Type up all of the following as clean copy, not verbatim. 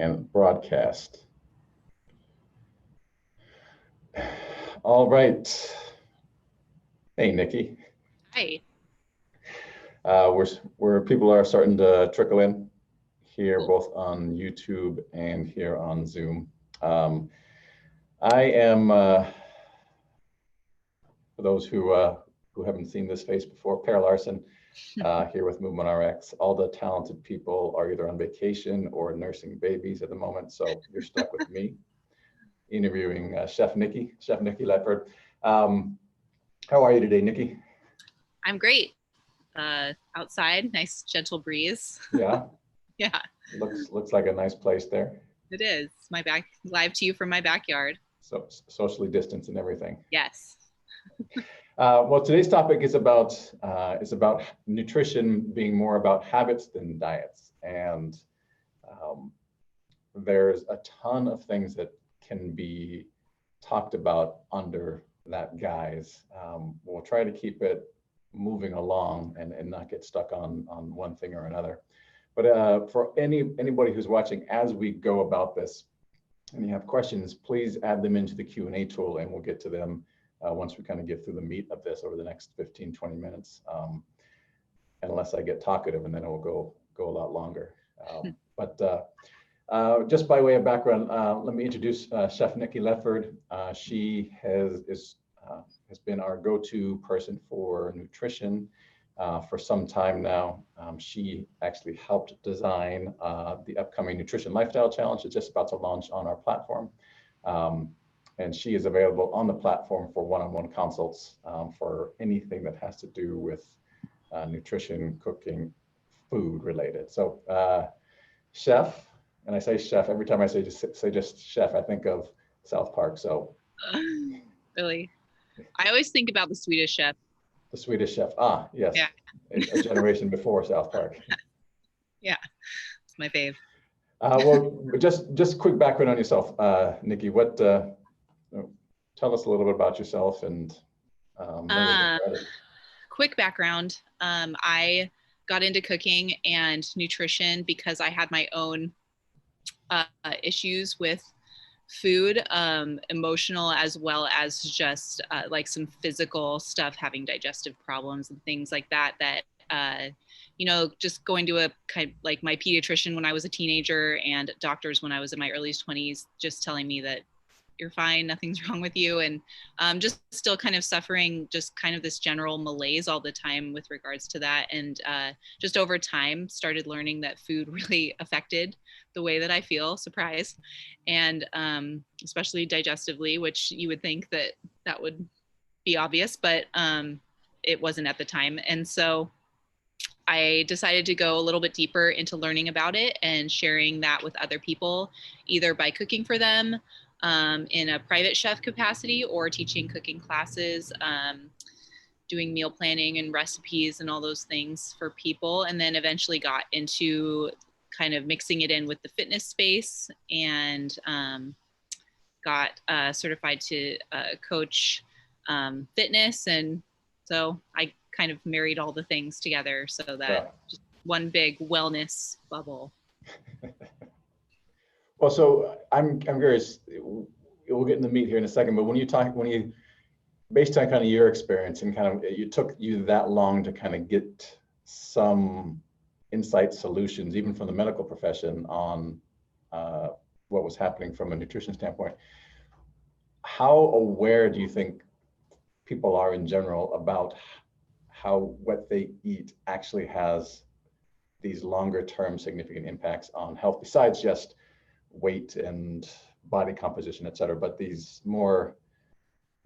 and broadcast. All right. Hey, Nikki. Hi. Where people are starting to trickle in here, both on YouTube and here on Zoom. I am, for those who haven't seen this face before, Per Larson, here with Movement RX. All the talented people are either on vacation or nursing babies at the moment, so you're stuck with me interviewing Chef Nikki Ledford. How are you today, Nikki? I'm great. Outside, nice gentle breeze. Yeah. Yeah. Looks like a nice place there. It is. Live to you from my backyard. So socially distanced and everything. Yes. Well, today's topic is about nutrition being more about habits than diets, and there's a ton of things that can be talked about under that guise. We'll try to keep it moving along and not get stuck on one thing or another. But for anybody who's watching, as we go about this, and you have questions, please add them into the Q&A tool, and we'll get to them once we kind of get through the meat of this over the next 15, 20 minutes. Unless I get talkative, and then it will go a lot longer. Just by way of background, let me introduce Chef Nikki Ledford. She has been our go-to person for nutrition for some time now. She actually helped design the upcoming Nutrition Lifestyle Challenge that's just about to launch on our platform. And she is available on the platform for one-on-one consults for anything that has to do with nutrition, cooking, food related. So chef, and I say chef, every time I say just chef, I think of South Park. So really? I always think about the Swedish Chef. The Swedish Chef. Ah, yes. Yeah. A generation before South Park. Yeah, it's my fave. Well, just quick background on yourself, Nikki. What? Tell us a little bit about yourself and. Quick background. I got into cooking and nutrition because I had my own issues with food, emotional as well as just like some physical stuff, having digestive problems and things like that, just going to a kind of like my pediatrician when I was a teenager and doctors when I was in my early 20s, just telling me that you're fine, nothing's wrong with you. And just still kind of suffering just kind of this general malaise all the time with regards to that. And just over time started learning that food really affected the way that I feel, surprise. And especially digestively, which you would think that would be obvious, but it wasn't at the time. And so I decided to go a little bit deeper into learning about it and sharing that with other people, either by cooking for them, in a private chef capacity, or teaching cooking classes, doing meal planning and recipes and all those things for people. And then eventually got into kind of mixing it in with the fitness space and got certified to coach fitness. And so I kind of married all the things together so that just one big wellness bubble. Well, so I'm curious, we'll get in the meat here in a second, but when you based on kind of your experience and kind of, it took you that long to kind of get some insight solutions, even from the medical profession, on what was happening from a nutrition standpoint. How aware do you think people are in general about how what they eat actually has these longer term significant impacts on health, besides just weight and body composition, et cetera, but these more,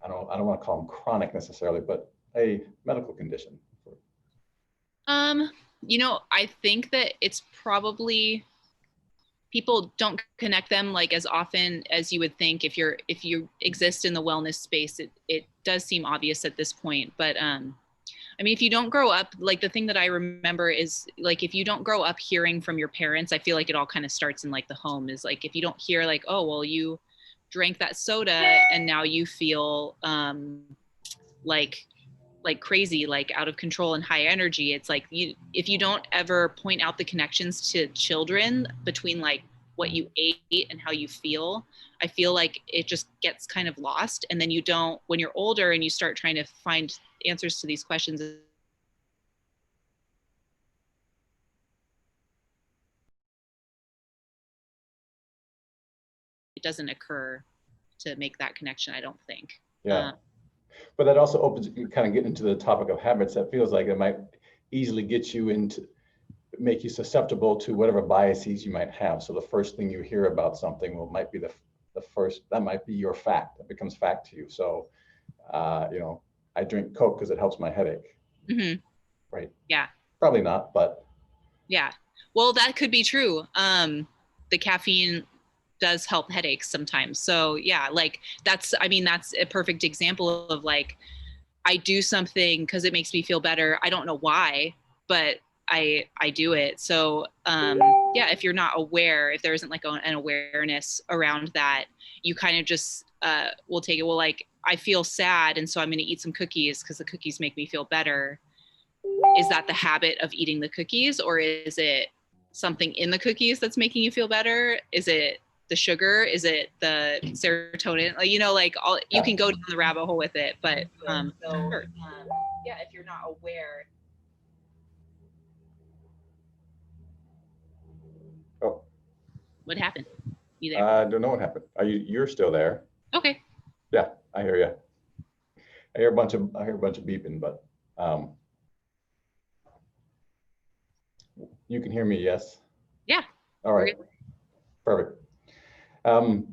I don't want to call them chronic necessarily, but a medical condition? I think that it's probably, people don't connect them like as often as you would think. If you exist in the wellness space, it does seem obvious at this point, but I mean, if you don't grow up, like the thing that I remember is like, if you don't grow up hearing from your parents, I feel like it all kind of starts in like the home, is like, if you don't hear like, oh, well, you drank that soda and now you feel like crazy, like out of control and high energy. It's like, if you don't ever point out the connections to children between like what you ate and how you feel, I feel like it just gets kind of lost. And then you don't, when you're older and you start trying to find answers to these questions, it doesn't occur to make that connection, I don't think. Yeah. But that also opens, you kind of get into the topic of habits. That feels like it might easily get you into, make you susceptible to whatever biases you might have. So the first thing you hear about something, well, might be the first, that might be your fact. That becomes fact to you. So, you know, I drink Coke because it helps my headache. Mm-hmm. Right. Yeah. Probably not, but. Yeah. Well, that could be true. The caffeine does help headaches sometimes. So yeah, like that's, I mean, that's a perfect example of like, I do something because it makes me feel better. I don't know why, but I do it. So yeah, if you're not aware, if there isn't like an awareness around that, you kind of just will take it. Well, like I feel sad, and so I'm going to eat some cookies because the cookies make me feel better. Is that the habit of eating the cookies, or is it something in the cookies that's making you feel better? Is it the sugar? Is it the serotonin? Like, you know, like all, you can go down the rabbit hole with it, but sure. Yeah, if you're not aware. Oh, What happened? You there? I don't know what happened. You're still there? Okay. Yeah, I hear you. I hear a bunch of beeping, but you can hear me, yes? Yeah. All right. Perfect. Well,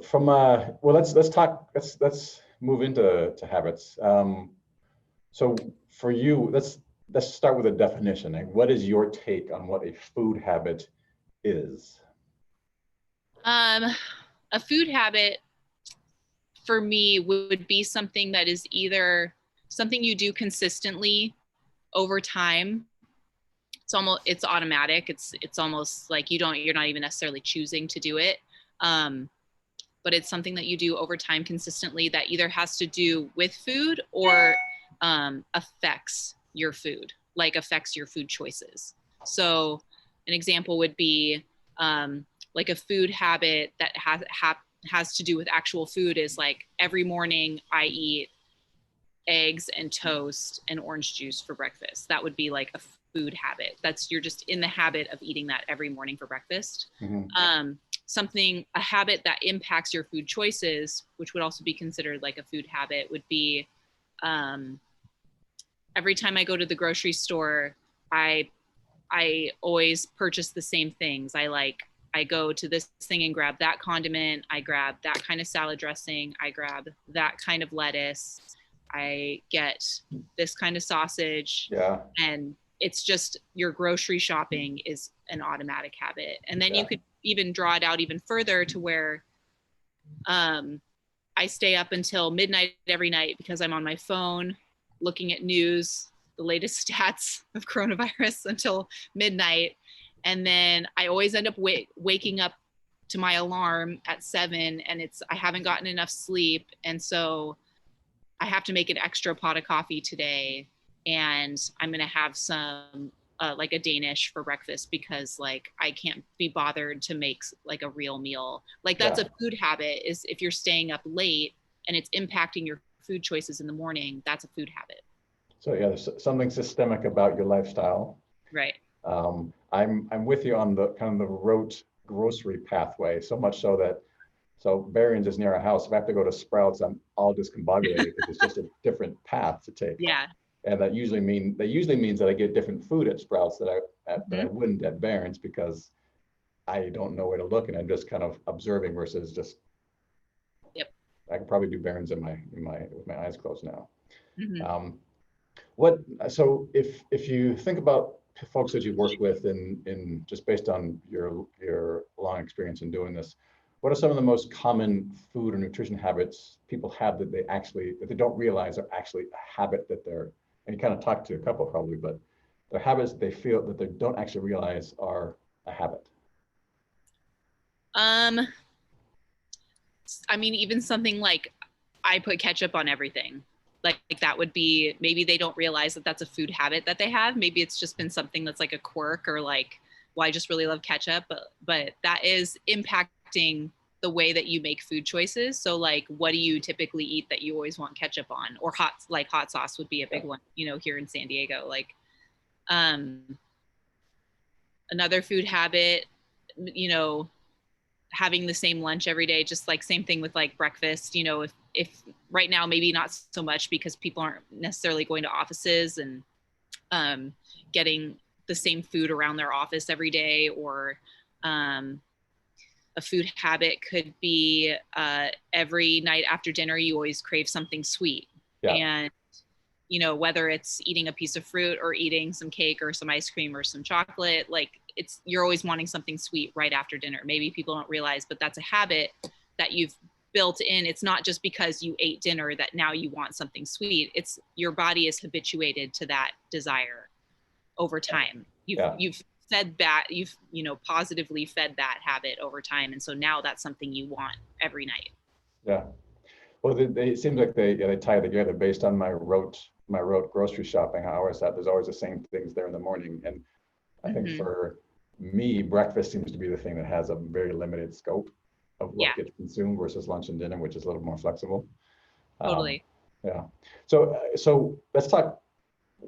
from well, let's talk. Let's move into habits. So for you, let's start with a definition. Like, what is your take on what a food habit is? A food habit for me would be something that is either something you do consistently over time. It's automatic. It's almost like you're not even necessarily choosing to do it. But it's something that you do over time consistently that either has to do with food or affects your food, like affects your food choices. So an example would be like a food habit that has to do with actual food is like every morning I eat eggs and toast and orange juice for breakfast. That would be like a food habit. You're just in the habit of eating that every morning for breakfast. Mm-hmm. A habit that impacts your food choices, which would also be considered like a food habit, would be every time I go to the grocery store, I always purchase the same things. I go to this thing and grab that condiment. I grab that kind of salad dressing. I grab that kind of lettuce. I get this kind of sausage. Yeah. And it's just your grocery shopping is an automatic habit. And then you could even draw it out even further to where I stay up until midnight every night because I'm on my phone looking at news, the latest stats of coronavirus until midnight. And then I always end up waking up to my alarm at 7, and I haven't gotten enough sleep. And so I have to make an extra pot of coffee today, and I'm going to have some like a Danish for breakfast because like I can't be bothered to make like a real meal. Like that's a food habit, is if you're staying up late and it's impacting your food choices in the morning, that's a food habit. So yeah, there's something systemic about your lifestyle. Right. I'm with you on the kind of the rote grocery pathway, so much so that Barron's is near our house. If I have to go to Sprouts, I'm all discombobulated because it's just a different path to take. Yeah. And that usually means that I get different food at Sprouts that I wouldn't at Barron's because I don't know where to look and I'm just kind of observing versus just. Yep. I could probably do Barron's with my eyes closed now. Mm-hmm. So if you think about folks that you work with in just based on your long experience in doing this, what are some of the most common food or nutrition habits people have that they don't realize are actually a habit that they're, and you kind of talked to a couple probably, but they're habits that they feel that they don't actually realize are a habit? I mean, even something like I put ketchup on everything. Like that would be, maybe they don't realize that that's a food habit that they have. Maybe it's just been something that's like a quirk or like well, I just really love ketchup, but that is impacting the way that you make food choices. So like, what do you typically eat that you always want ketchup on? Or hot sauce would be a big one, you know, here in San Diego. Like, um, another food habit, you know, having the same lunch every day, just like same thing with like breakfast, you know, if right now, maybe not so much because people aren't necessarily going to offices and getting the same food around their office every day, or a food habit could be every night after dinner, you always crave something sweet. Yeah. And, you know, whether it's eating a piece of fruit or eating some cake or some ice cream or some chocolate, like you're always wanting something sweet right after dinner. Maybe people don't realize, but that's a habit that you've built in. It's not just because you ate dinner that now you want something sweet. It's your body is habituated to that desire over time. You've fed that, you know, positively fed that habit over time. And so now that's something you want every night. Yeah. Well, it seems like they tie together based on my rote grocery shopping hours. That there's always the same things there in the morning. And I think for me, breakfast seems to be the thing that has a very limited scope of what gets consumed versus lunch and dinner, which is a little more flexible. Totally. Yeah. So let's talk.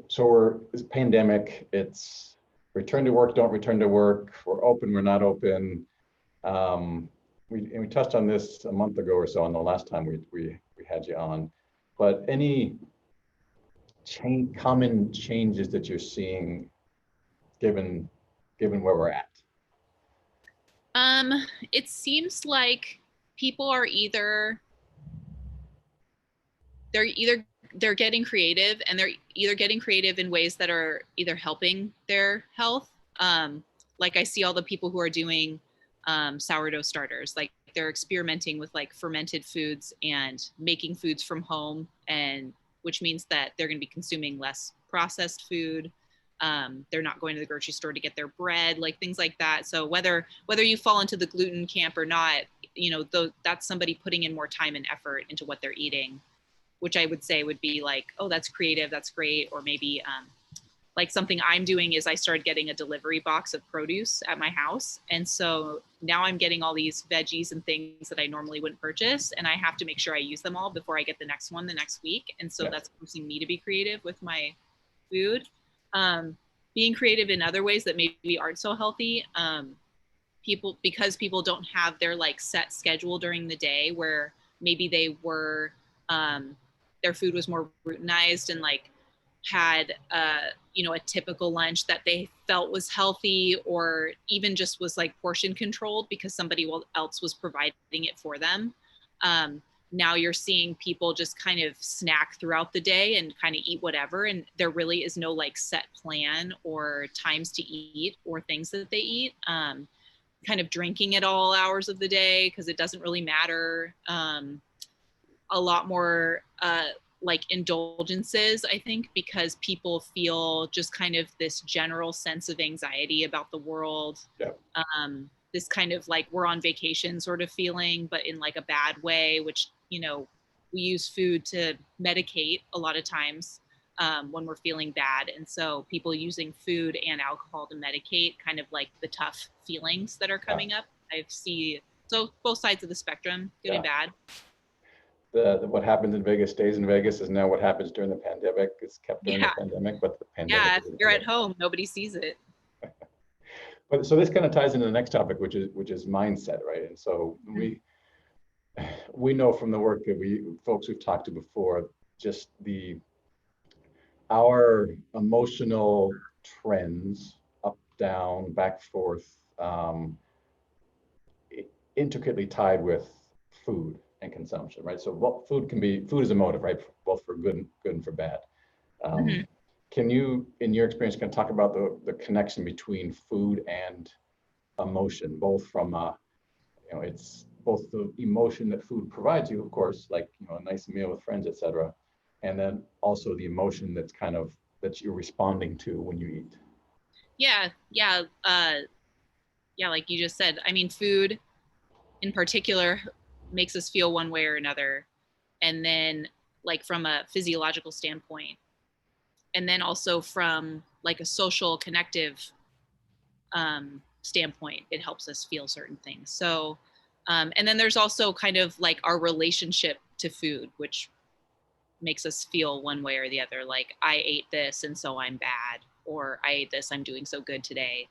So it's pandemic. It's return to work, don't return to work. We're open, we're not open. We touched on this a month ago or so on the last time we had you on, but any common changes that you're seeing given where we're at? It seems like people are they're getting creative, and they're either getting creative in ways that are either helping their health. Like I see all the people who are doing sourdough starters, like they're experimenting with like fermented foods and making foods from home, and which means that they're going to be consuming less processed food. They're not going to the grocery store to get their bread, like things like that. So whether you fall into the gluten camp or not, you know, that's somebody putting in more time and effort into what they're eating, which I would say would be like, oh, that's creative, that's great. Or maybe like something I'm doing is I started getting a delivery box of produce at my house. And so now I'm getting all these veggies and things that I normally wouldn't purchase. And I have to make sure I use them all before I get the next one the next week. And so that's forcing me to be creative with my food. Being creative in other ways that maybe aren't so healthy. Because people don't have their like set schedule during the day, where maybe they were, their food was more routinized and like had you know, a typical lunch that they felt was healthy, or even just was like portion controlled because somebody else was providing it for them. Now you're seeing people just kind of snack throughout the day and kind of eat whatever, and there really is no like set plan or times to eat or things that they eat. Kind of drinking at all hours of the day because it doesn't really matter. A lot more like indulgences, I think, because people feel just kind of this general sense of anxiety about the world. This kind of like we're on vacation sort of feeling, but in like a bad way, which, you know, we use food to medicate a lot of times when we're feeling bad. And so people using food and alcohol to medicate kind of like the tough feelings that are coming up. I see, so both sides of the spectrum, good and bad. What happens in Vegas stays in Vegas is now what happens during the pandemic. It's kept during the pandemic, but the pandemic. Yeah, if you're at home, nobody sees it. But so this kind of ties into the next topic, which is mindset, right? And so we know from the work that folks we've talked to before, just our emotional trends, up, down, back, forth, intricately tied with food and consumption, right? So what food is a motive, right? Both for good and for bad. Can you, in your experience, can talk about the connection between food and emotion, both from you know, it's both the emotion that food provides you, of course, like, you know, a nice meal with friends, etc., and then also the emotion that's kind of that you're responding to when you eat. Yeah, like you just said. I mean, food in particular makes us feel one way or another, and then like from a physiological standpoint, and then also from like a social connective standpoint, it helps us feel certain things. So, and then there's also kind of like our relationship to food, which makes us feel one way or the other. Like, I ate this and so I'm bad, or I ate this, I'm doing so good today.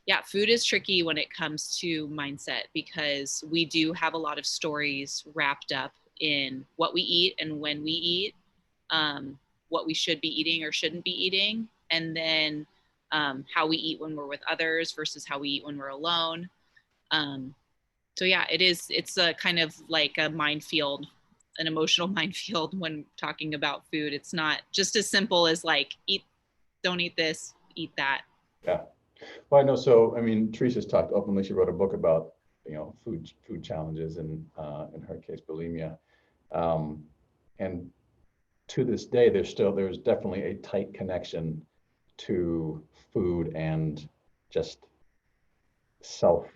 Yeah, food is tricky when it comes to mindset, because we do have a lot of stories wrapped up in what we eat and when we eat, what we should be eating or shouldn't be eating, and then how we eat when we're with others versus how we eat when we're alone. Um, so yeah, it's a kind of like a minefield, an emotional minefield when talking about food. It's not just as simple as like, don't eat this, eat that. Yeah. Well, I know. So, I mean, Teresa's talked openly. She wrote a book about, food challenges and, in her case, bulimia. Um, and to this day, there's definitely a tight connection to food and just self,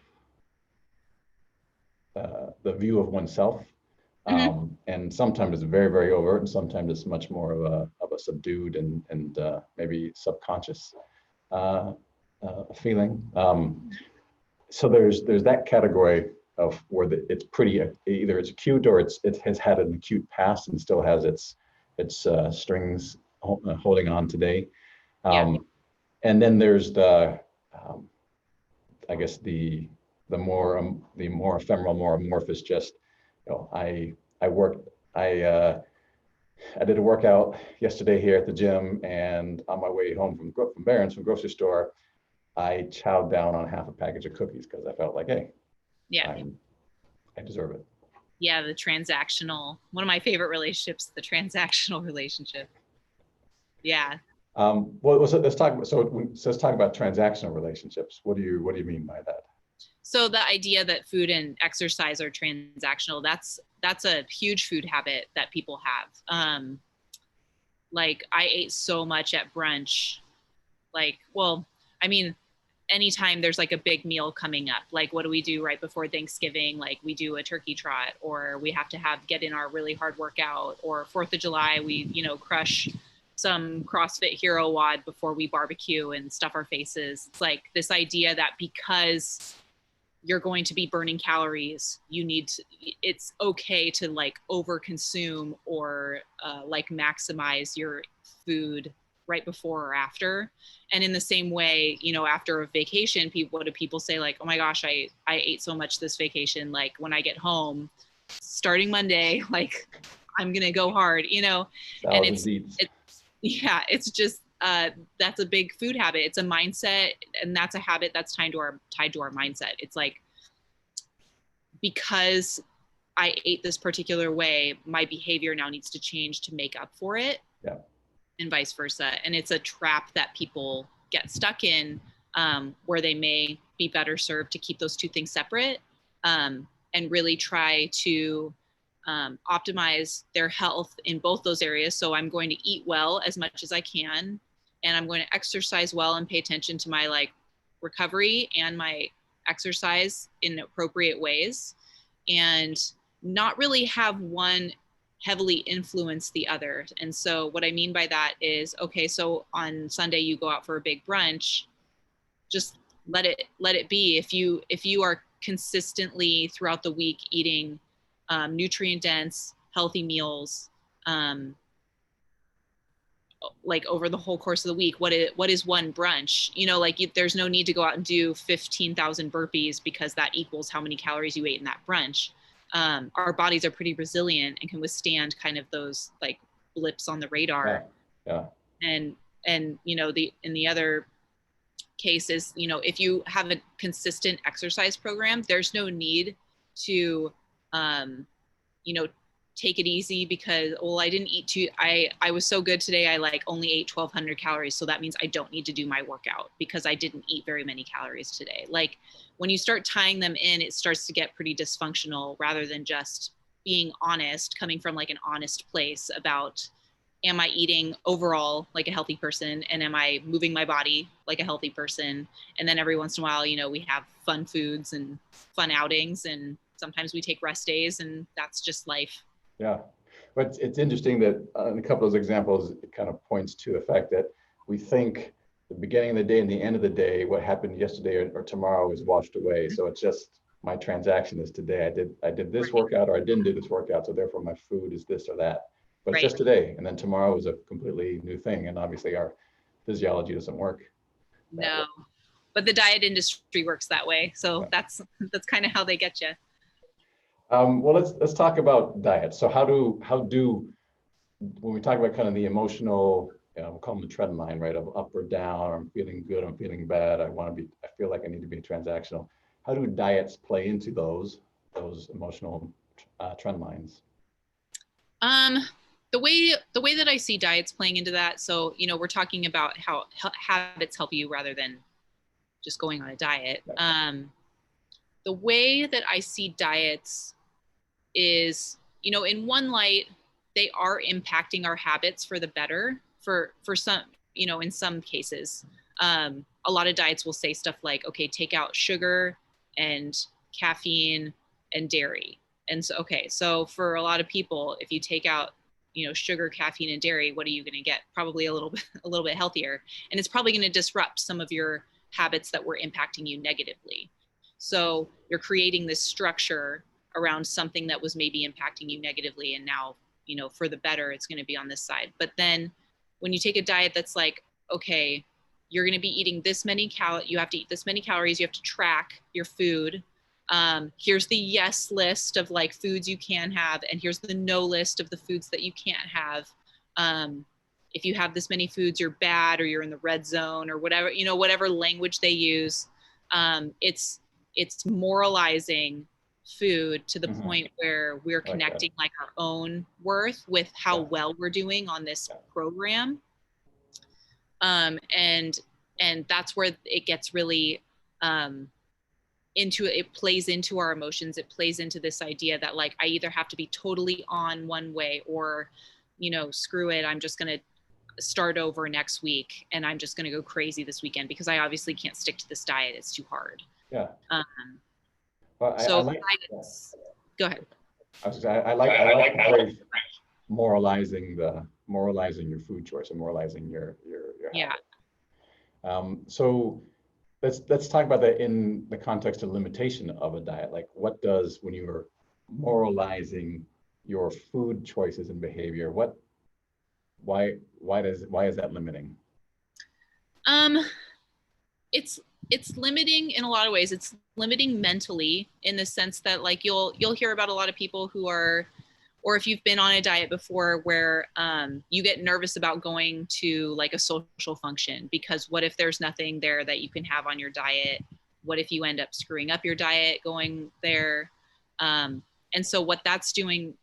the view of oneself. Mm-hmm. And sometimes it's very, very overt, and sometimes it's much more of a subdued and maybe subconscious uh, feeling. So there's that category of where it's pretty, either it's acute or it has had an acute past and still has its strings holding on today. Yeah. And then there's um, I guess the more ephemeral, more amorphous. Just, I worked I did a workout yesterday here at the gym, and on my way home from Barron's, from grocery store, I chowed down on half a package of cookies because I felt like, hey, Yeah. I deserve it. Yeah, the transactional, one of my favorite relationships, the transactional relationship. Yeah. Well, let's talk about, let's talk about transactional relationships. What do you mean by that? So the idea that food and exercise are transactional, that's a huge food habit that people have. Like, I ate so much at brunch. Like, well, I mean, anytime there's like a big meal coming up, like what do we do right before Thanksgiving? Like, we do a turkey trot, or we have to get in our really hard workout, or 4th of July, we, crush some CrossFit Hero WOD before we barbecue and stuff our faces. It's like this idea that because you're going to be burning calories, it's okay to like over consume or like maximize your food right before or after. And in the same way, after a vacation, what do people say? Like, oh my gosh, I ate so much this vacation. Like, when I get home, starting Monday, like, I'm going to go hard, and it's just, that's a big food habit. It's a mindset, and that's a habit that's tied to our mindset. It's like, because I ate this particular way, my behavior now needs to change to make up for it. Yeah. And vice versa. And it's a trap that people get stuck in, where they may be better served to keep those two things separate, and really try to optimize their health in both those areas. So I'm going to eat well as much as I can, and I'm going to exercise well and pay attention to my like recovery and my exercise in appropriate ways, and not really have one heavily influence the other. And so what I mean by that is, okay, so on Sunday you go out for a big brunch, just let it be. If you are consistently throughout the week eating nutrient dense, healthy meals, like over the whole course of the week, what is one brunch? Like, there's no need to go out and do 15,000 burpees because that equals how many calories you ate in that brunch. Our bodies are pretty resilient and can withstand kind of those like blips on the radar. Yeah. And in the other case is, if you have a consistent exercise program, there's no need to take it easy because, well, I didn't eat I was so good today, I like only ate 1,200 calories, so that means I don't need to do my workout because I didn't eat very many calories today. Like, when you start tying them in, it starts to get pretty dysfunctional, rather than just being honest, coming from like an honest place about, am I eating overall like a healthy person, and am I moving my body like a healthy person? And then every once in a while, we have fun foods and fun outings, and sometimes we take rest days, and that's just life. Yeah, but it's interesting that in a couple of those examples, it kind of points to the fact that we think the beginning of the day and the end of the day, what happened yesterday or tomorrow is washed away. So it's just my transaction is today. I did this workout or I didn't do this workout. So therefore my food is this or that. But it's just today. And then tomorrow is a completely new thing. And obviously our physiology doesn't work. No, but the diet industry works that way. So that's kind of how they get you. Well, let's talk about diet. So how do when we talk about kind of the emotional, we'll call them the trend line, right? Of up or down, or I'm feeling good, I'm feeling bad, I feel like I need to be transactional. How do diets play into those emotional trend lines? The way that I see diets playing into that. So, we're talking about how habits help you rather than just going on a diet. The way that I see diets is, in one light, they are impacting our habits for the better for some, in some cases. A lot of diets will say stuff like, okay, take out sugar and caffeine and dairy. And so for a lot of people, if you take out, sugar, caffeine, and dairy, what are you going to get? Probably a little bit healthier. And it's probably going to disrupt some of your habits that were impacting you negatively. So you're creating this structure around something that was maybe impacting you negatively. And now, for the better, it's going to be on this side. But then when you take a diet that's like, okay, you're going to be eating this many you have to eat this many calories. You have to track your food. Here's the yes list of like foods you can have. And here's the no list of the foods that you can't have. If you have this many foods, you're bad, or you're in the red zone, or whatever, whatever language they use. It's moralizing food to the point where we're connecting like our own worth with how well we're doing on this program. And that's where it gets really, it plays into our emotions. It plays into this idea that like, I either have to be totally on one way, or, screw it, I'm just going to start over next week and I'm just going to go crazy this weekend because I obviously can't stick to this diet. It's too hard. Yeah. Well, I like, go ahead. I like the phrase moralizing your food choice and moralizing your habit. So let's talk about that in the context of limitation of a diet. Like, what does, when you are moralizing your food choices and behavior, why is that limiting? It's limiting in a lot of ways. It's limiting mentally, in the sense that like you'll hear about a lot of people who are, or if you've been on a diet before, where you get nervous about going to like a social function, because what if there's nothing there that you can have on your diet? What if you end up screwing up your diet going there? And so what that's doing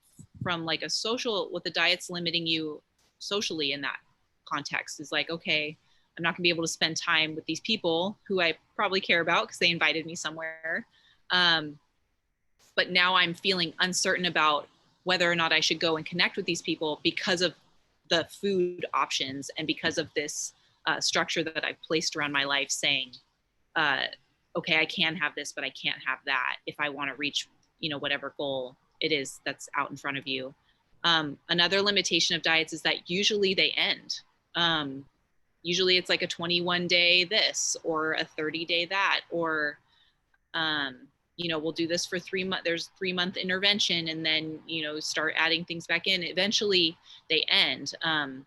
from like what the diet's limiting you socially in that context is like, okay, I'm not gonna be able to spend time with these people who I probably care about because they invited me somewhere. But now I'm feeling uncertain about whether or not I should go and connect with these people because of the food options and because of this structure that I've placed around my life saying, okay, I can have this, but I can't have that if I want to reach, whatever goal it is that's out in front of you. Another limitation of diets is that usually they end. Usually it's like a 21-day this or a 30-day that, or, we'll do this for 3 months. There's 3-month intervention, and then, start adding things back in. Eventually they end. And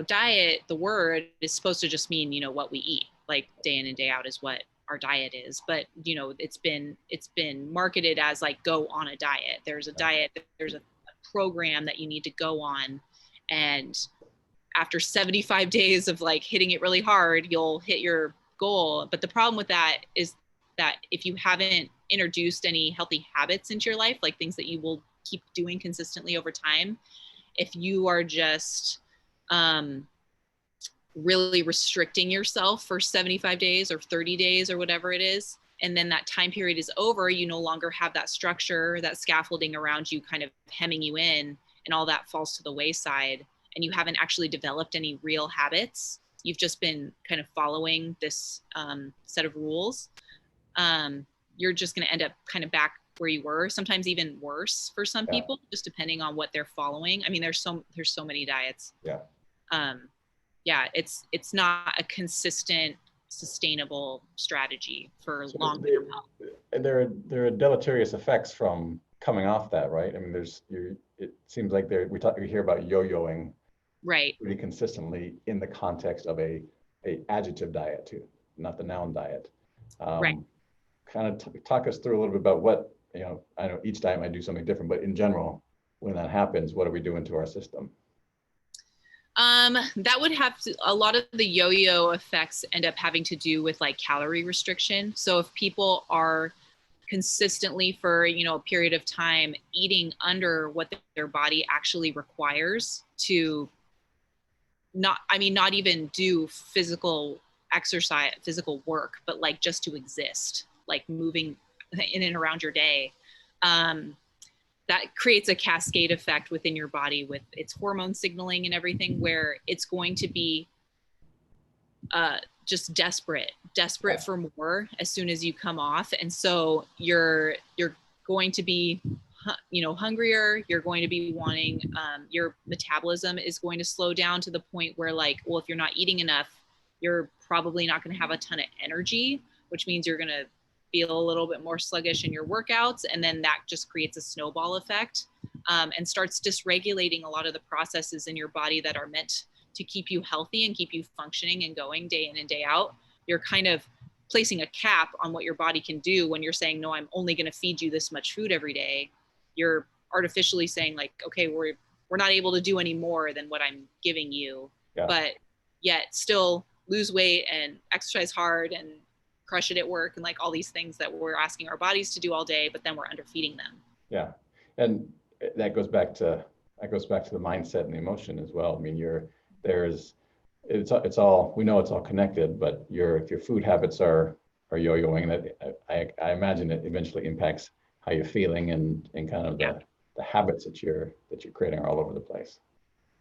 diet, the word is supposed to just mean, what we eat, like day in and day out is what our diet is. But, it's been marketed as like, go on a diet. There's a diet, there's a program that you need to go on. And after 75 days of like hitting it really hard, you'll hit your goal. But the problem with that is that if you haven't introduced any healthy habits into your life, like things that you will keep doing consistently over time, if you are just really restricting yourself for 75 days or 30 days or whatever it is, and then that time period is over, you no longer have that structure, that scaffolding around you kind of hemming you in, and all that falls to the wayside, and you haven't actually developed any real habits. You've just been kind of following this set of rules. You're just going to end up kind of back where you were, sometimes even worse for some people, just depending on what they're following. I mean, there's so many diets. yeah, it's not a consistent, sustainable strategy for So long-term health. there are deleterious effects from coming off that, right? I mean, it seems like we hear about yo-yoing Right. pretty consistently in the context of a adjective diet too, not the noun diet. Right. Kind of talk us through a little bit about what, I know each diet might do something different, but in general, when that happens, what are we doing to our system? That would have to, a lot of the yo-yo effects end up having to do with like calorie restriction. So if people are consistently for, a period of time eating under what their body actually requires to not even do physical exercise, physical work, but like just to exist, like moving in and around your day. That creates a cascade effect within your body with its hormone signaling and everything, where it's going to be just desperate for more as soon as you come off. And so you're going to be hungrier. You're going to be wanting, your metabolism is going to slow down to the point where, like, well, if you're not eating enough, you're probably not going to have a ton of energy, which means you're going to feel a little bit more sluggish in your workouts. And then that just creates a snowball effect, and starts dysregulating a lot of the processes in your body that are meant to keep you healthy and keep you functioning and going day in and day out. You're kind of placing a cap on what your body can do when you're saying, no, I'm only going to feed you this much food every day. You're artificially saying, like, okay, we're not able to do any more than what I'm giving you, but yet still lose weight and exercise hard and crush it at work and like all these things that we're asking our bodies to do all day, but then we're underfeeding them. Yeah. And that goes back to the mindset and the emotion as well. I mean, it's all, we know it's all connected, but if your food habits are yo-yoing, that I imagine it eventually impacts how you're feeling and kind of the habits that you're creating are all over the place.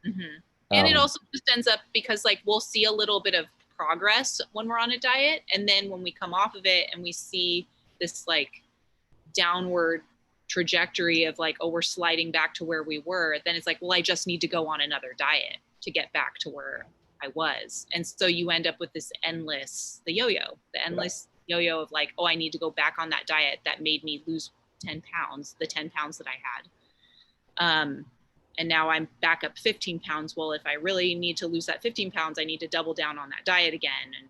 Mm-hmm. And it also just ends up, because like we'll see a little bit of progress when we're on a diet, and then when we come off of it and we see this like downward trajectory of like, oh, we're sliding back to where we were, then it's like, well, I just need to go on another diet to get back to where I was. And so you end up with this endless yo-yo of like, oh, I need to go back on that diet that made me lose 10 pounds, the 10 pounds that I had. And now I'm back up 15 pounds. Well, if I really need to lose that 15 pounds, I need to double down on that diet again and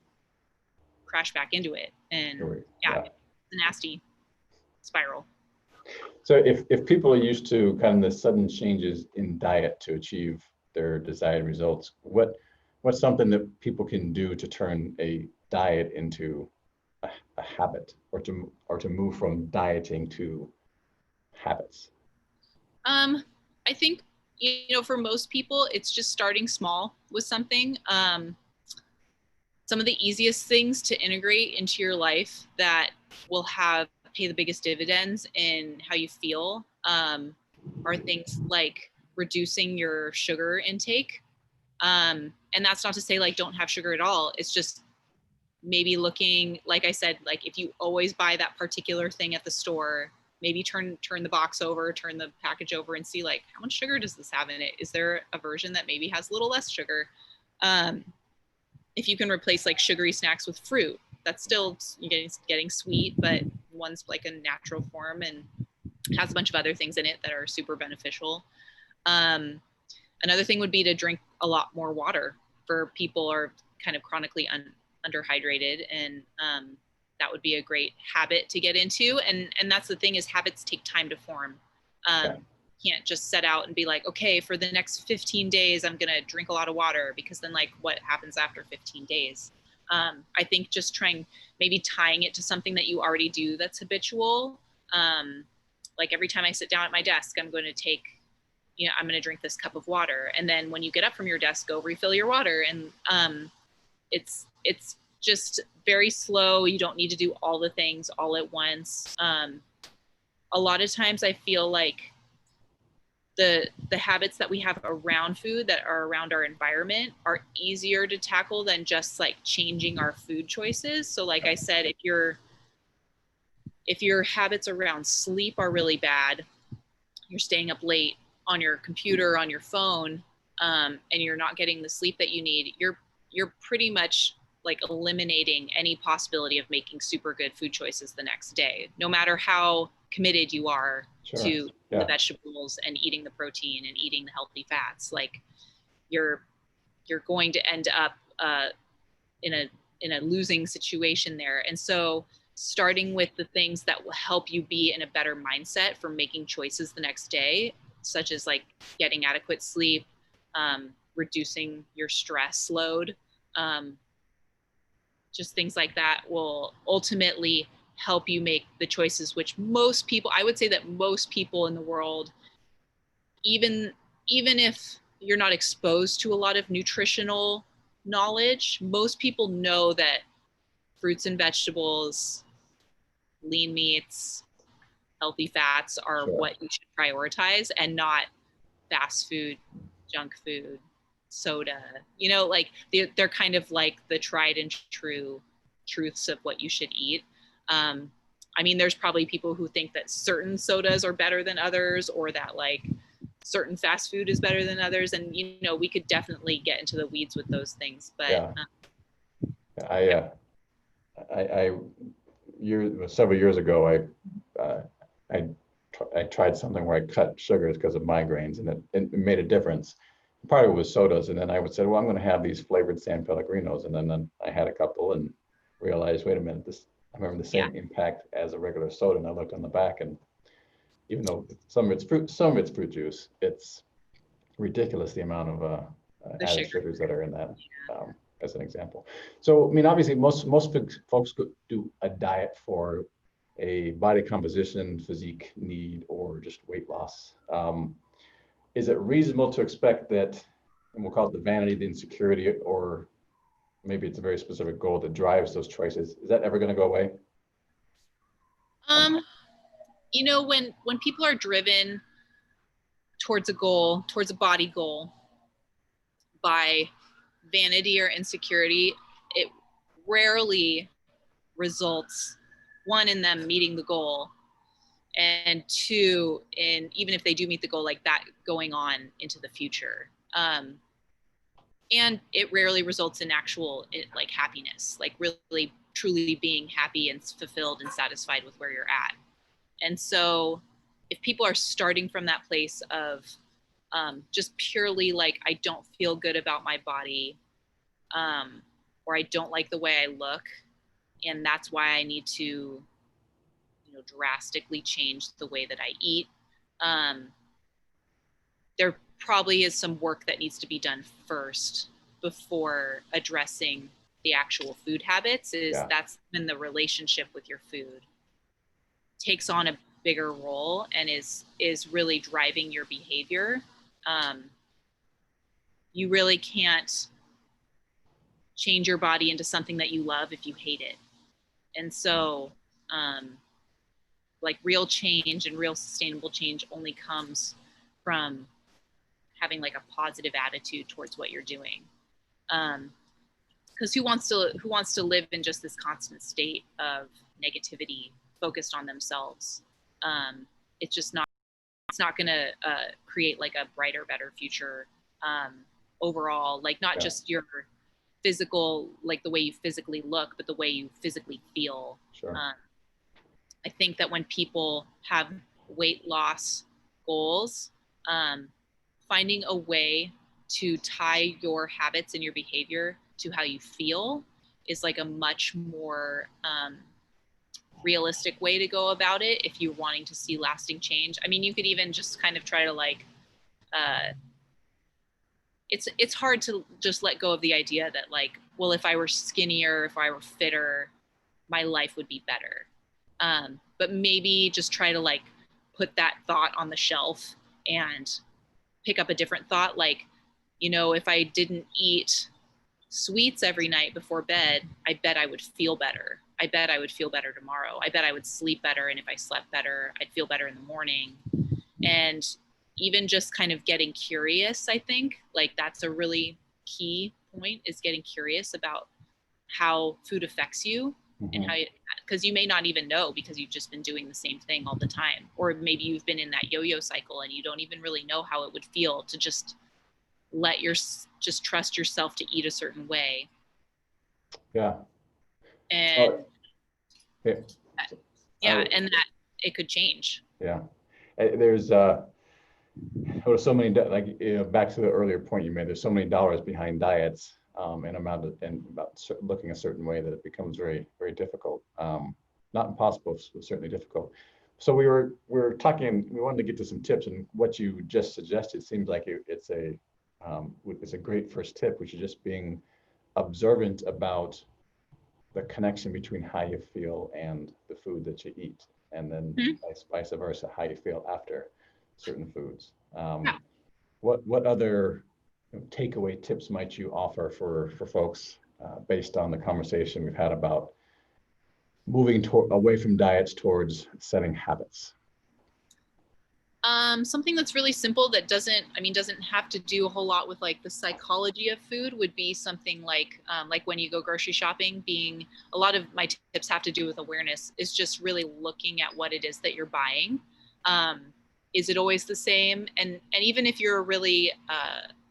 crash back into it. And it's a nasty spiral. So if people are used to kind of the sudden changes in diet to achieve their desired results, what's something that people can do to turn a diet into a habit, or to move from dieting to habits? I think, for most people, it's just starting small with something. Some of the easiest things to integrate into your life that will pay the biggest dividends in how you feel, are things like reducing your sugar intake. And that's not to say like don't have sugar at all. It's just maybe looking, like I said, like if you always buy that particular thing at the store, maybe turn the box over, turn the package over and see like, how much sugar does this have in it? Is there a version that maybe has a little less sugar? If you can replace like sugary snacks with fruit, that's still getting sweet, but one's like a natural form and has a bunch of other things in it that are super beneficial. Another thing would be to drink a lot more water. For people are kind of chronically underhydrated, and that would be a great habit to get into. And that's the thing, is habits take time to form. You can't just set out and be like, okay, for the next 15 days, I'm going to drink a lot of water, because then like what happens after 15 days? I think just maybe tying it to something that you already do that's habitual. Like every time I sit down at my desk, I'm going to drink this cup of water. And then when you get up from your desk, go refill your water. And it's just very slow. You don't need to do all the things all at once. A lot of times I feel like the habits that we have around food, that are around our environment, are easier to tackle than just like changing our food choices. So like I said, if your habits around sleep are really bad, you're staying up late on your computer, on your phone, and you're not getting the sleep that you need, you're you're pretty much like eliminating any possibility of making super good food choices the next day, no matter how committed you are to the vegetables and eating the protein and eating the healthy fats. Like you're going to end up in a losing situation there. And so starting with the things that will help you be in a better mindset for making choices the next day, such as like getting adequate sleep, reducing your stress load, just things like that will ultimately help you make the choices which most people, I would say that most people in the world, even if you're not exposed to a lot of nutritional knowledge, most people know that fruits and vegetables, lean meats, healthy fats are what you should prioritize, and not fast food, junk food, soda. You know, like they're kind of like the tried and true truths of what you should eat. I mean, there's probably people who think that certain sodas are better than others, or that like certain fast food is better than others. And, you know, we could definitely get into the weeds with those things, but several years ago, I tried something where I cut sugars because of migraines, and it made a difference. Part of it was sodas, and then I would say, well, I'm going to have these flavored San Pellegrinos, and then I had a couple and realized, wait a minute, I'm having the same impact as a regular soda. And I looked on the back, and even though some of it's fruit juice, it's ridiculous the amount of added sugars that are in that. As an example. So, I mean, obviously most folks do a diet for a body composition, physique need, or just weight loss. Is it reasonable to expect that, and we'll call it the vanity, the insecurity, or maybe it's a very specific goal that drives those choices, is that ever going to go away? You know, when people are driven towards a goal, towards a body goal, by vanity or insecurity, it rarely results, one, in them meeting the goal, and two, in even if they do meet the goal, like that going on into the future. And it rarely results in actual like happiness, like really truly being happy and fulfilled and satisfied with where you're at. And so if people are starting from that place of just purely like, I don't feel good about my body, or I don't like the way I look, and that's why I need to, you know, drastically change the way that I eat. There probably is some work that needs to be done first before addressing the actual food habits. That's when the relationship with your food takes on a bigger role and is really driving your behavior. You really can't change your body into something that you love if you hate it. And so like real change and real sustainable change only comes from having like a positive attitude towards what you're doing. Because who wants to live in just this constant state of negativity, focused on themselves? It's not going to create like a brighter, better future overall, like not just your physical, like the way you physically look, but the way you physically feel. I think that when people have weight loss goals, finding a way to tie your habits and your behavior to how you feel is like a much more realistic way to go about it if you're wanting to see lasting change. I mean, you could even just kind of try to like, it's hard to just let go of the idea that like, well, if I were skinnier, if I were fitter, my life would be better. But maybe just try to like put that thought on the shelf and pick up a different thought. Like, you know, if I didn't eat sweets every night before bed, I bet I would feel better. I bet I would feel better tomorrow. I bet I would sleep better. And if I slept better, I'd feel better in the morning. And even just kind of getting curious, I think like that's a really key point, is getting curious about how food affects you. And how, because you may not even know, because you've just been doing the same thing all the time. Or maybe you've been in that yo-yo cycle and you don't even really know how it would feel to just let just trust yourself to eat a certain way. Yeah. And Yeah. yeah, and that it could change. Yeah. There's so many, like, back to the earlier point you made, there's so many dollars behind diets, and about looking a certain way that it becomes very, very difficult. Not impossible, but certainly difficult. So we were talking, we wanted to get to some tips, and what you just suggested seems like it's a great first tip, which is just being observant about the connection between how you feel and the food that you eat, and then vice versa, how you feel after certain foods. Yeah. What other takeaway tips might you offer for folks, based on the conversation we've had about moving away from diets towards setting habits? Something that's really simple that doesn't have to do a whole lot with like the psychology of food would be something like when you go grocery shopping, a lot of my tips have to do with awareness, is just really looking at what it is that you're buying. Is it always the same? And even if you're really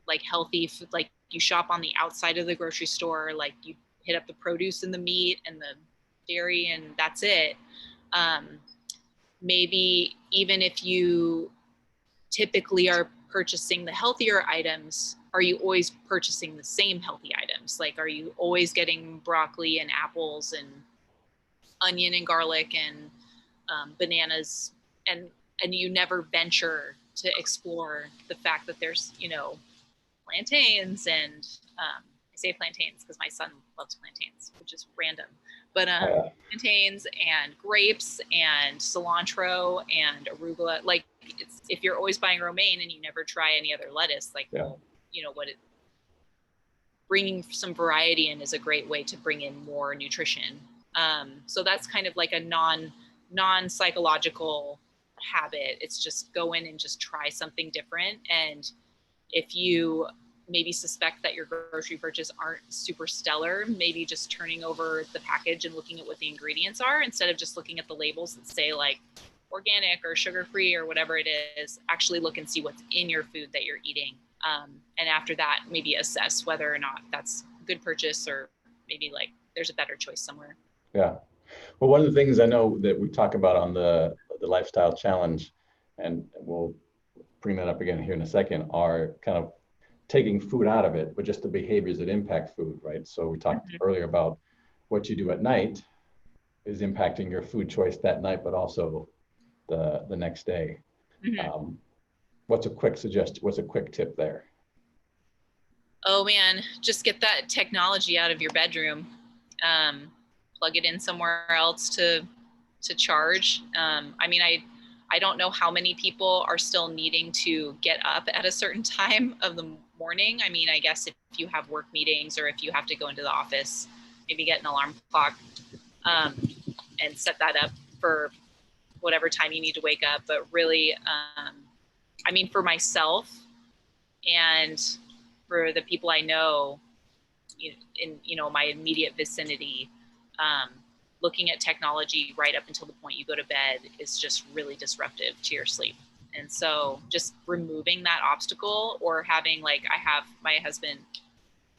like healthy, like you shop on the outside of the grocery store, like you hit up the produce and the meat and the dairy and that's it. Maybe even if you typically are purchasing the healthier items, are you always purchasing the same healthy items? Like, are you always getting broccoli and apples and onion and garlic and bananas, and you never venture to explore the fact that there's, plantains and I say plantains because my son loves plantains, which is random, but plantains and grapes and cilantro and arugula. Like, if you're always buying romaine and you never try any other lettuce, like, well, bringing some variety in is a great way to bring in more nutrition. So that's kind of like a non-psychological habit. It's just go in and just try something different. And if you maybe suspect that your grocery purchase aren't super stellar, maybe just turning over the package and looking at what the ingredients are, instead of just looking at the labels that say like organic or sugar-free or whatever it is, actually look and see what's in your food that you're eating. And after that, maybe assess whether or not that's a good purchase, or maybe like there's a better choice somewhere. Yeah. Well, one of the things I know that we talk about on the lifestyle challenge, and we'll bring that up again here in a second, are kind of taking food out of it, but just the behaviors that impact food, right? So we talked earlier about what you do at night is impacting your food choice that night, but also the next day. What's a quick suggestion? What's a quick tip there? Oh man, just get that technology out of your bedroom. Plug it in somewhere else to charge. I don't know how many people are still needing to get up at a certain time of the morning. I guess if you have work meetings or if you have to go into the office, maybe get an alarm clock and set that up for whatever time you need to wake up. But really, for myself and for the people I know in my immediate vicinity, looking at technology right up until the point you go to bed is just really disruptive to your sleep. And so just removing that obstacle, or having, like, I have my husband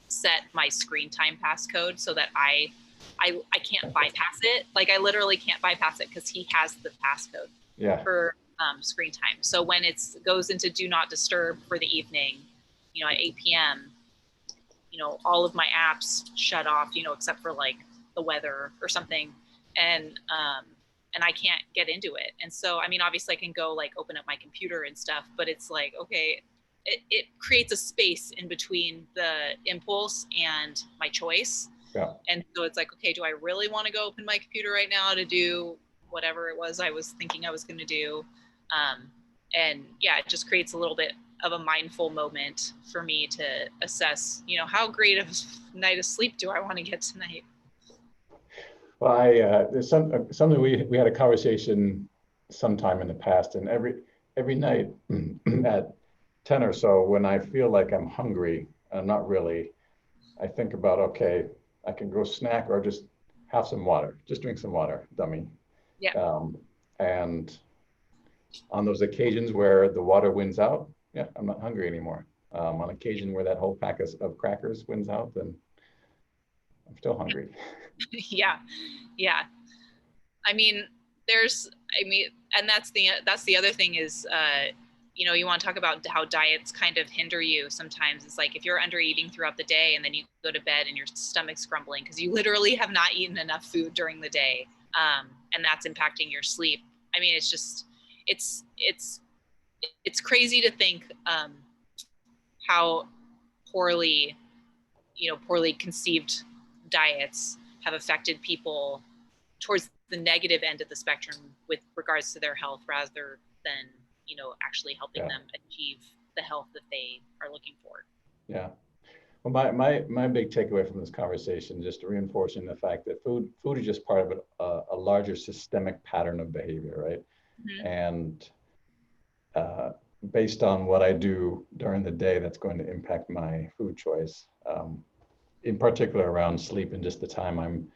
set my screen time passcode so that I can't bypass it. Like, I literally can't bypass it because he has the passcode for screen time. So when it goes into do not disturb for the evening, at 8 p.m., all of my apps shut off, except for like the weather or something. And I can't get into it. And so, obviously I can go like open up my computer and stuff, but it's like, okay, it creates a space in between the impulse and my choice. Yeah. And so it's like, okay, do I really want to go open my computer right now to do whatever it was I was thinking I was going to do? And yeah, it just creates a little bit of a mindful moment for me to assess, how great of a night of sleep do I want to get tonight? Well, there's something we had a conversation sometime in the past, and every night at 10 or so, when I feel like I'm hungry, I'm not really, I think about, okay, I can go snack or just have some water, just drink some water, dummy. Yeah. And on those occasions where the water wins out, yeah, I'm not hungry anymore. on occasion where that whole pack of crackers wins out, then I'm still hungry. Yeah, yeah. I mean, and that's the other thing is, you want to talk about how diets kind of hinder you sometimes. It's like if you're under eating throughout the day and then you go to bed and your stomach's grumbling because you literally have not eaten enough food during the day, and that's impacting your sleep. I mean, it's just, it's crazy to think how poorly conceived diets have affected people towards the negative end of the spectrum with regards to their health, rather than actually helping them achieve the health that they are looking for. Yeah. Well, my big takeaway from this conversation, just reinforcing the fact that food is just part of a larger systemic pattern of behavior, right? Mm-hmm. And based on what I do during the day, that's going to impact my food choice, in particular around sleep and just the time I'm,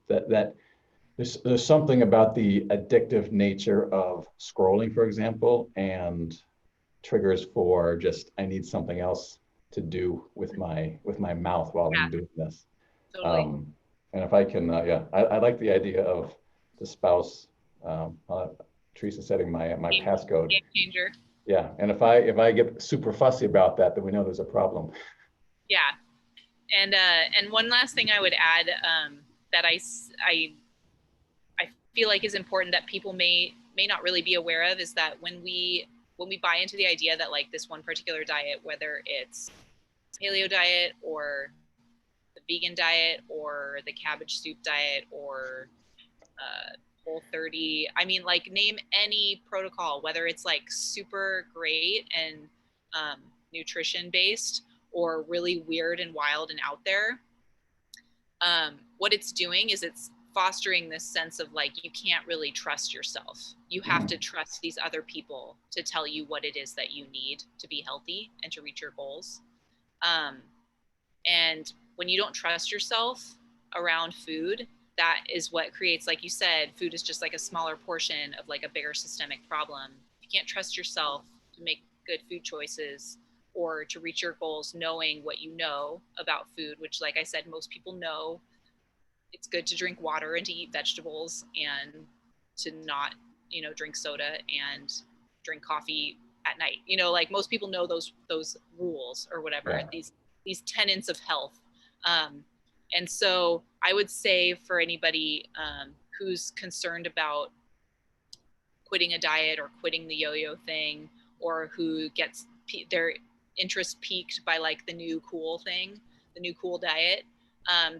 that there's something about the addictive nature of scrolling, for example, and triggers for just, I need something else to do with my mouth while I'm doing this. Totally. And if I can, I like the idea of the spouse, Teresa setting my passcode. Game changer. Yeah, and if I get super fussy about that, then we know there's a problem. Yeah, and one last thing I would add, that I feel like is important that people may not really be aware of, is that when we buy into the idea that like this one particular diet, whether it's paleo diet or the vegan diet or the cabbage soup diet or Whole30, I mean, like, name any protocol, whether it's like super great and nutrition based or really weird and wild and out there, what it's doing is it's fostering this sense of like, you can't really trust yourself. You have to trust these other people to tell you what it is that you need to be healthy and to reach your goals. And when you don't trust yourself around food, that is what creates, like you said, food is just like a smaller portion of like a bigger systemic problem. If you can't trust yourself to make good food choices or to reach your goals, knowing what you know about food, which, like I said, most people know it's good to drink water and to eat vegetables and to not, drink soda and drink coffee at night. Like most people know those rules or whatever, these tenets of health. And so I would say for anybody who's concerned about quitting a diet or quitting the yo-yo thing, or who gets their interest piqued by like the new cool thing, the new cool diet,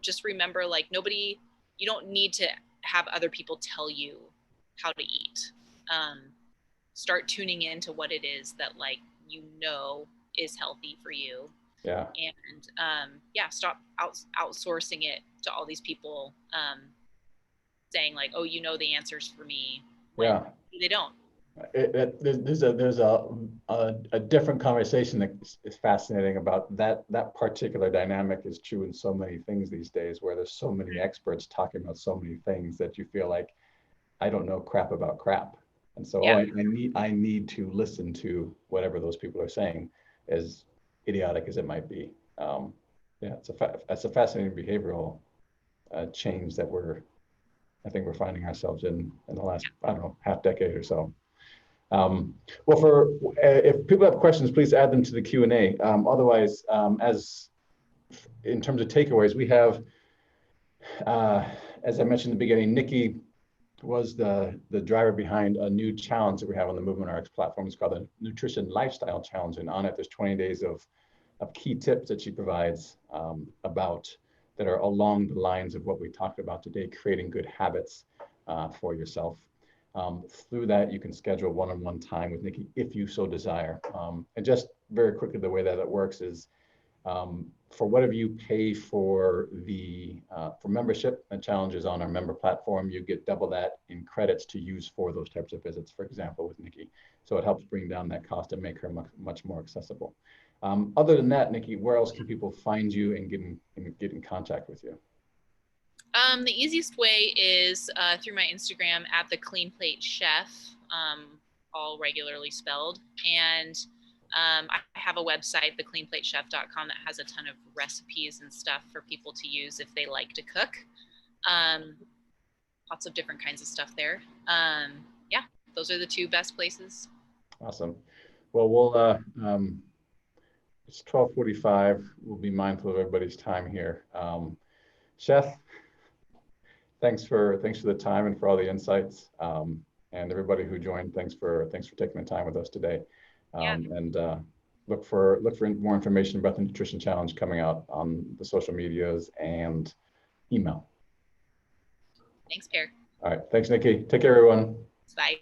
just remember, like, you don't need to have other people tell you how to eat. Start tuning into what it is that is healthy for you. Yeah. And stop outsourcing it to all these people, saying like, oh, the answers for me. When they don't. There's a different conversation that is fascinating about that particular dynamic. Is true in so many things these days, where there's so many experts talking about so many things that you feel like, I don't know crap about crap. And so I need to listen to whatever those people are saying, as idiotic as it might be. It's a fascinating behavioral change that I think we're finding ourselves in the last, I don't know, half decade or so. Well, if people have questions, please add them to the Q&A. Otherwise, as in terms of takeaways, we have, as I mentioned in the beginning, Nikki was the driver behind a new challenge that we have on the Movement RX platform. It's called the Nutrition Lifestyle Challenge, and on it there's 20 days of key tips that she provides that are along the lines of what we talked about today, creating good habits for yourself. Through that, you can schedule one-on-one time with Nikki if you so desire. And just very quickly, the way that it works is, for whatever you pay for for membership and challenges on our member platform, you get double that in credits to use for those types of visits, for example, with Nikki. So it helps bring down that cost and make her much more accessible. Other than that, Nikki, where else can people find you and get in contact with you? The easiest way is through my Instagram at the Clean Plate Chef, all regularly spelled. And I have a website, thecleanplatechef.com, that has a ton of recipes and stuff for people to use if they like to cook. Lots of different kinds of stuff there. Yeah, those are the two best places. Awesome. Well, we'll it's 12:45. We'll be mindful of everybody's time here. Chef, thanks for the time and for all the insights. And everybody who joined, thanks for taking the time with us today. And look for more information about the Nutrition Challenge coming out on the social medias and email. Thanks, Pear. All right. Thanks, Nikki. Take care, everyone. Bye.